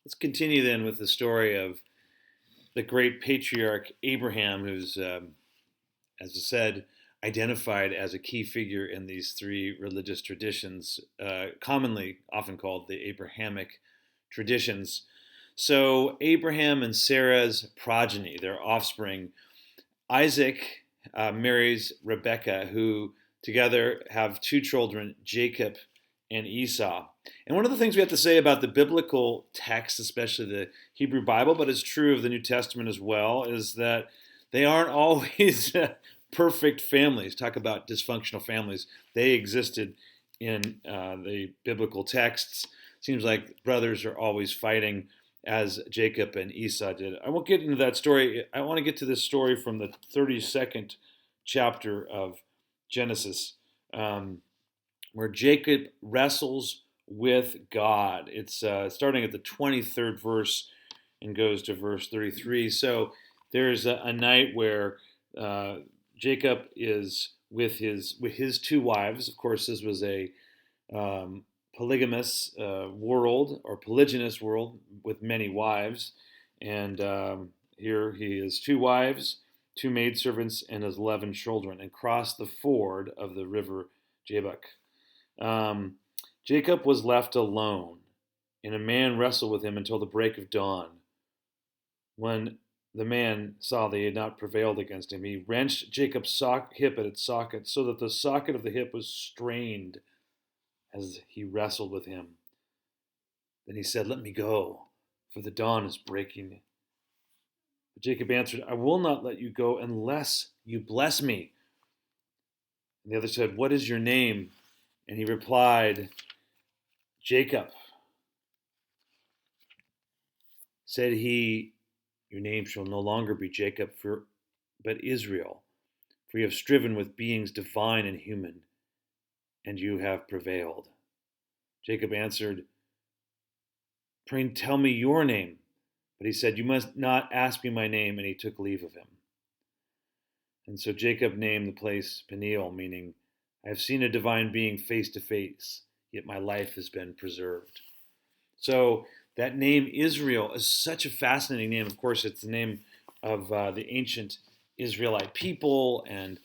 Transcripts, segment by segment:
Let's continue then with the story of the great patriarch Abraham, who's, as I said, identified as a key figure in these three religious traditions, commonly often called the Abrahamic traditions. So, Abraham and Sarah's progeny, their offspring, Isaac marries Rebekah, who together have two children, Jacob and Esau. And one of the things we have to say about the biblical text, especially the Hebrew Bible, but it's true of the New Testament as well, is that they aren't always perfect families. Talk about dysfunctional families. They existed in the biblical texts. Seems like brothers are always fighting, as Jacob and Esau did. I won't get into that story. I want to get to this story from the 32nd chapter of Genesis, where Jacob wrestles with God. It's starting at the 23rd verse and goes to verse 33. So there's a night where Jacob is with his two wives. Of course, this was a polygamous world, or polygynous world with many wives. And here he has two wives, two maidservants, and his 11 children, and crossed the ford of the river Jabbok. Jacob was left alone, and a man wrestled with him until the break of dawn. When the man saw that he had not prevailed against him, he wrenched Jacob's hip at its socket, so that the socket of the hip was strained as he wrestled with him. Then he said, "Let me go, for the dawn is breaking." But Jacob answered, "I will not let you go unless you bless me." And the other said, "What is your name?" And he replied, "Jacob." Said he, "Your name shall no longer be Jacob, but Israel, for you have striven with beings divine and human, and you have prevailed." Jacob answered, "Pray tell me your name." But he said, "You must not ask me my name," and he took leave of him. And so Jacob named the place Peniel, meaning, "I have seen a divine being face to face, yet my life has been preserved." So that name Israel is such a fascinating name. Of course, it's the name of the ancient Israelite people, and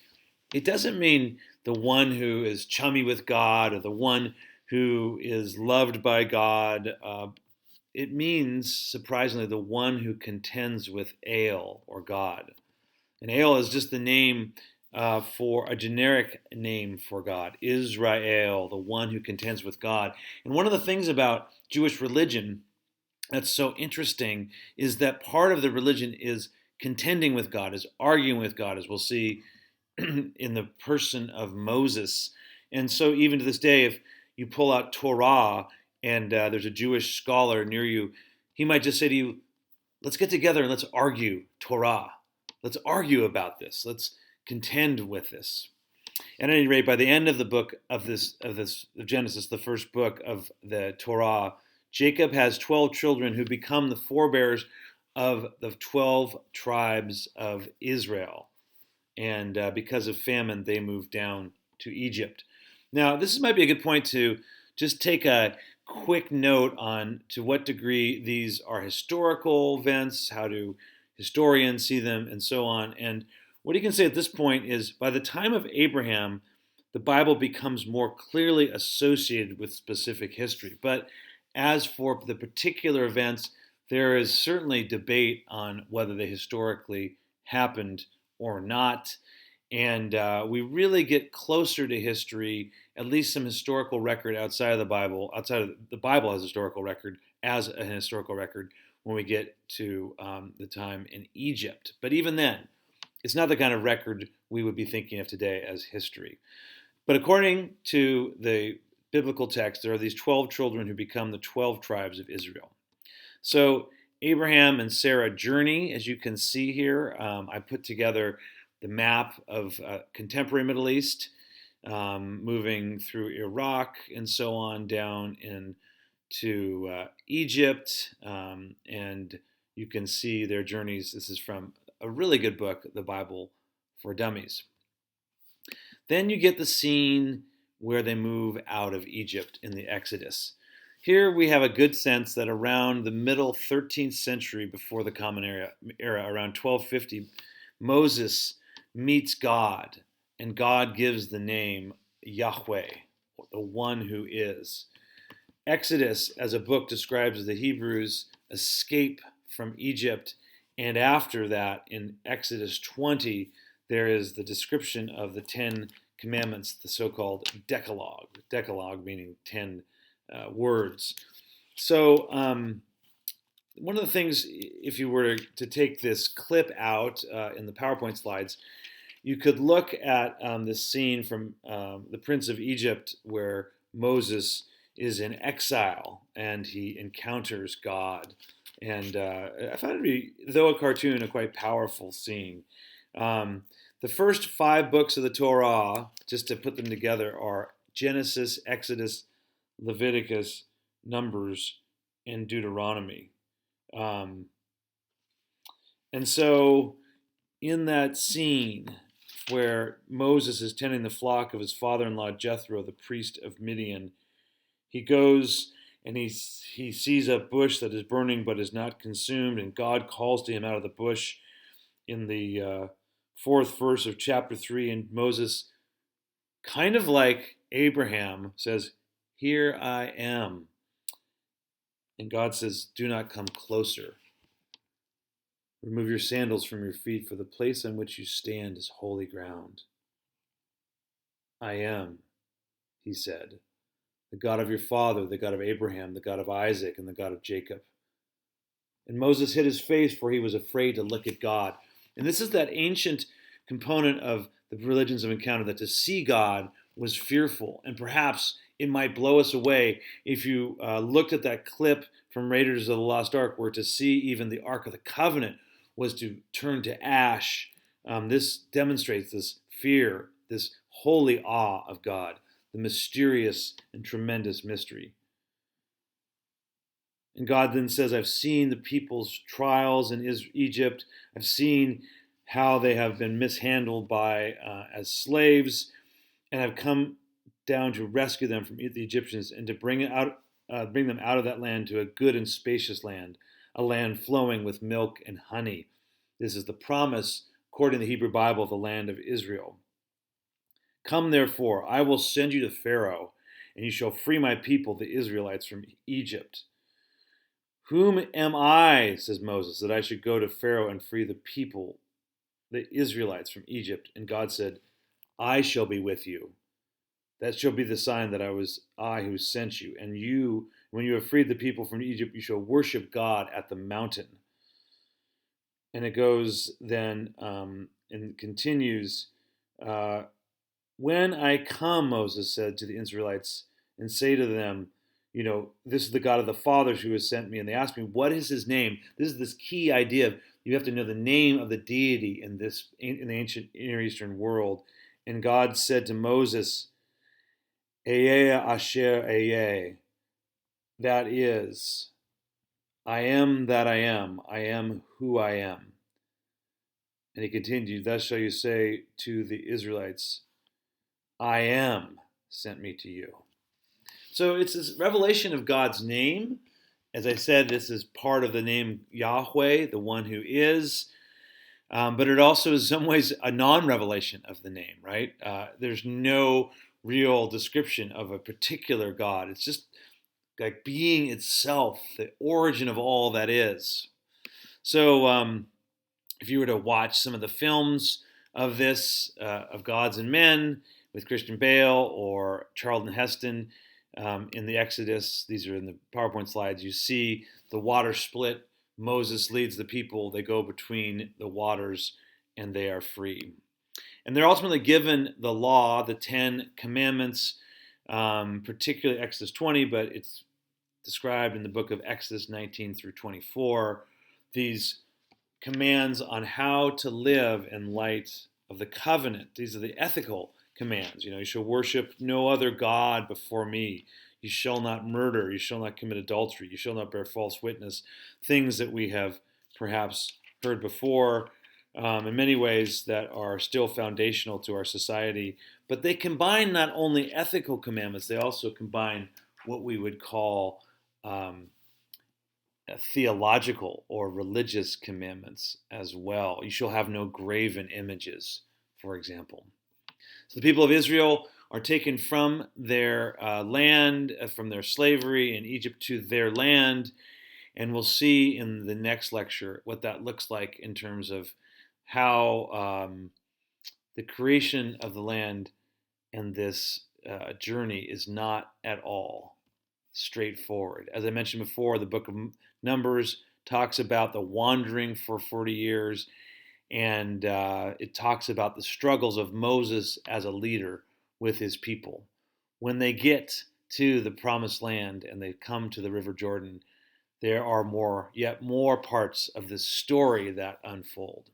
it doesn't mean the one who is chummy with God or the one who is loved by God. It means, surprisingly, the one who contends with El, or God. And El is just the name for a generic name for God, Israel, the one who contends with God. And one of the things about Jewish religion that's so interesting is that part of the religion is contending with God, is arguing with God, as we'll see in the person of Moses. And so even to this day, if you pull out Torah and there's a Jewish scholar near you, he might just say to you, "Let's get together and let's argue Torah. Let's argue about this. Let's contend with this." At any rate, by the end of the book of Genesis, the first book of the Torah, Jacob has 12 children who become the forebears of the 12 tribes of Israel. And because of famine, they moved down to Egypt. Now, this might be a good point to just take a quick note on to what degree these are historical events, how do historians see them, and so on. And what you can say at this point is, by the time of Abraham, the Bible becomes more clearly associated with specific history. But as for the particular events, there is certainly debate on whether they historically happened or not. And we really get closer to history, at least some historical record outside of the Bible has a historical record, as a historical record, when we get to the time in Egypt. But even then, it's not the kind of record we would be thinking of today as history. But according to the biblical text, there are these 12 children who become the 12 tribes of Israel. So Abraham and Sarah journey, as you can see here. I put together the map of contemporary Middle East, moving through Iraq and so on down into Egypt. And you can see their journeys. This is from a really good book, The Bible for Dummies. Then you get the scene where they move out of Egypt in the Exodus. Here we have a good sense that around the middle 13th century before the Common Era, around 1250, Moses meets God, and God gives the name Yahweh, the one who is. Exodus, as a book, describes the Hebrews' escape from Egypt, and after that, in Exodus 20, there is the description of the 10 Commandments, the so-called Decalogue. Decalogue meaning 10 words. So, one of the things, if you were to take this clip out in the PowerPoint slides, you could look at this scene from the Prince of Egypt where Moses is in exile and he encounters God. And I found it to be, though a cartoon, a quite powerful scene. The first 5 books of the Torah, just to put them together, are Genesis, Exodus, Leviticus, Numbers, and Deuteronomy. And so in that scene where Moses is tending the flock of his father-in-law Jethro, the priest of Midian, he goes and he sees a bush that is burning but is not consumed, and God calls to him out of the bush in the 4th verse of chapter 3, and Moses, kind of like Abraham, says, "Here I am." And God says, "Do not come closer. Remove your sandals from your feet, for the place on which you stand is holy ground." "I am," he said, "the God of your father, the God of Abraham, the God of Isaac, and the God of Jacob." And Moses hid his face, for he was afraid to look at God. And this is that ancient component of the religions of encounter, that to see God was fearful. And perhaps it might blow us away if you looked at that clip from Raiders of the Lost Ark, where to see even the Ark of the Covenant was to turn to ash. This demonstrates this fear, this holy awe of God, the mysterious and tremendous mystery. And God then says, "I've seen the people's trials in Egypt. I've seen how they have been mishandled by as slaves, and I've come down to rescue them from the Egyptians and to bring them out of that land to a good and spacious land, a land flowing with milk and honey." This is the promise, according to the Hebrew Bible, of the land of Israel. "Come, therefore, I will send you to Pharaoh, and you shall free my people, the Israelites, from Egypt." "Whom am I," says Moses, "that I should go to Pharaoh and free the people, the Israelites, from Egypt?" And God said, "I shall be with you. That shall be the sign that I was I who sent you. And you, when you have freed the people from Egypt, you shall worship God at the mountain." And it goes then and continues. "When I come," Moses said to the Israelites, "and say to them, this is the God of the fathers who has sent me," and they ask me, "What is his name?" This is this key idea of you have to know the name of the deity in the ancient Near Eastern world. And God said to Moses, "Ehyeh asher ehyeh," that is, "I am that I am who I am." And he continued, "Thus shall you say to the Israelites, I am sent me to you." So it's this revelation of God's name. As I said, this is part of the name Yahweh, the one who is. But it also is in some ways a non-revelation of the name, right? There's no real description of a particular God. It's just like being itself, the origin of all that is. So if you were to watch some of the films of this, of Gods and Men, with Christian Bale or Charlton Heston in the Exodus, these are in the PowerPoint slides, you see the water split. Moses leads the people. They go between the waters and they are free. And they're ultimately given the law, the 10 Commandments, particularly Exodus 20, but it's described in the book of Exodus 19 through 24. These commands on how to live in light of the covenant. These are the ethical commands. You shall worship no other God before me. You shall not murder. You shall not commit adultery. You shall not bear false witness. Things that we have perhaps heard before in many ways that are still foundational to our society. But they combine not only ethical commandments, they also combine what we would call um, theological or religious commandments as well. You shall have no graven images, for example. So the people of Israel are taken from their land, from their slavery in Egypt to their land, and we'll see in the next lecture what that looks like in terms of how the creation of the land and this journey is not at all straightforward. As I mentioned before, the book of Numbers talks about the wandering for 40 years, and it talks about the struggles of Moses as a leader with his people. When they get to the promised land and they come to the River Jordan, there are yet more parts of this story that unfold.